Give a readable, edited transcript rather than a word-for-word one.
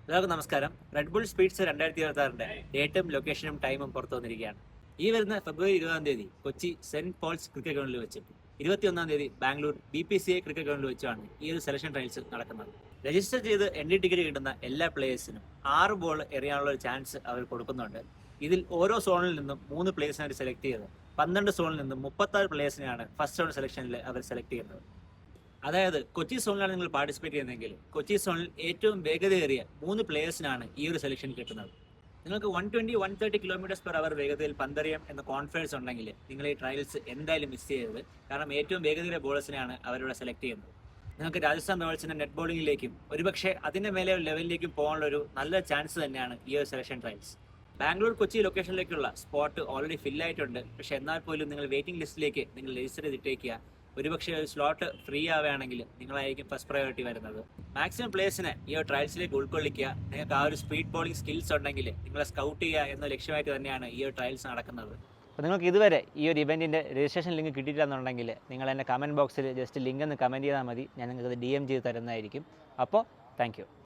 എല്ലാവർക്കും നമസ്കാരം. Red bull speeds 2026 ഡേറ്റും ലൊക്കേഷനും ടൈമും പുറത്തു വന്നിരിക്കുകയാണ്. ഈ വരുന്ന ഫെബ്രുവരി 20 കൊച്ചി സെന്റ് പോൾസ് ക്രിക്കറ്റ് ഗ്രൗണ്ടിൽ വെച്ചും 21 ബാംഗ്ലൂർ BPCA ക്രിക്കറ്റ് ഗ്രൗണ്ടിൽ വെച്ചുമാണ് ഈ ഒരു സെലക്ഷൻ ട്രയൽസ് നടക്കുന്നത്. രജിസ്റ്റർ ചെയ്ത് എൻട്രി ടിക്കറ്റ് കിട്ടുന്ന എല്ലാ പ്ലേയേഴ്സിനും 6 ബോൾ എറിയാനുള്ള ഒരു ചാൻസ് അവർ കൊടുക്കുന്നുണ്ട്. ഇതിൽ ഓരോ സോണിൽ നിന്നും 3 പ്ലേയേഴ്സിനെ സെലക്ട് ചെയ്ത് 12 സോണിൽ നിന്നും 36 പ്ലേയേഴ്സിനെയാണ് ഫസ്റ്റ് റൗണ്ട് സെലക്ഷനിൽ അവർ സെലക്ട് ചെയ്യുന്നത്. അതായത് കൊച്ചി സോണിലാണ് നിങ്ങൾ പാർട്ടിസിപ്പേറ്റ് ചെയ്യുന്നതെങ്കിൽ കൊച്ചി സോണിൽ ഏറ്റവും വേഗതയേറിയ 3 പ്ലേയേഴ്സിനാണ് ഈ ഒരു സെലക്ഷൻ കിട്ടുന്നത്. നിങ്ങൾക്ക് 120-130 km/h വേഗതയിൽ പന്തെറിയാം എന്ന കോൺഫിഡൻസ് ഉണ്ടെങ്കിൽ നിങ്ങൾ ഈ ട്രയൽസ് എന്തായാലും മിസ് ചെയ്യരുത്. കാരണം ഏറ്റവും വേഗതയേറിയ ബോളേഴ്സിനെയാണ് അവരിവിടെ സെലക്ട് ചെയ്യുന്നത്. നിങ്ങൾക്ക് രാജസ്ഥാൻ റോയൽസിന്റെ നെറ്റ് ബോളിംഗിലേക്കും ഒരുപക്ഷെ അതിന്റെ മേലെ ലെവലിലേക്കും പോകാനുള്ള ഒരു നല്ല ചാൻസ് തന്നെയാണ് ഈ ഒരു സെലക്ഷൻ ട്രയൽസ്. ബാംഗ്ലൂർ കൊച്ചി ലൊക്കേഷനിലേക്കുള്ള സ്പോട്ട് ഓൾറെഡി ഫില്ലായിട്ടുണ്ട്. പക്ഷെ എന്നാൽ പോലും നിങ്ങൾ വെയിറ്റിംഗ് ലിസ്റ്റിലേക്ക് നിങ്ങൾ രജിസ്റ്റർ ചെയ്തിട്ടേക്കുക. ഒരുപക്ഷെ ഒരു സ്ലോട്ട് ഫ്രീ ആവുകയാണെങ്കിൽ നിങ്ങളായിരിക്കും ഫസ്റ്റ് പ്രയോറിറ്റി വരുന്നത്. മാക്സിമം പ്ലേയേഴ്സിനെ ഈ ഒരു ട്രയൽസിലേക്ക് ഉൾക്കൊള്ളിക്കുക. നിങ്ങൾക്ക് ആ ഒരു സ്പീഡ് ബോളിംഗ് സ്കിൽസ് ഉണ്ടെങ്കിൽ നിങ്ങളെ സ്കൗട്ട് ചെയ്യുക എന്ന ലക്ഷ്യമായിട്ട് തന്നെയാണ് ഈ ഒരു ട്രയൽസ് നടക്കുന്നത്. അപ്പോൾ നിങ്ങൾക്ക് ഇതുവരെ ഈ ഒരു ഇവൻറ്റിൻ്റെ രജിസ്ട്രേഷൻ ലിങ്ക് കിട്ടിയിട്ടില്ലെന്നുണ്ടെങ്കിൽ നിങ്ങൾ എൻ്റെ കമൻറ്റ് ബോക്സിൽ ജസ്റ്റ് ലിങ്ക് ഒന്ന് കമൻറ്റ് ചെയ്താൽ മതി. ഞാൻ നിങ്ങൾക്ക് DM ചെയ്ത് തരുന്നതായിരിക്കും. അപ്പോൾ താങ്ക്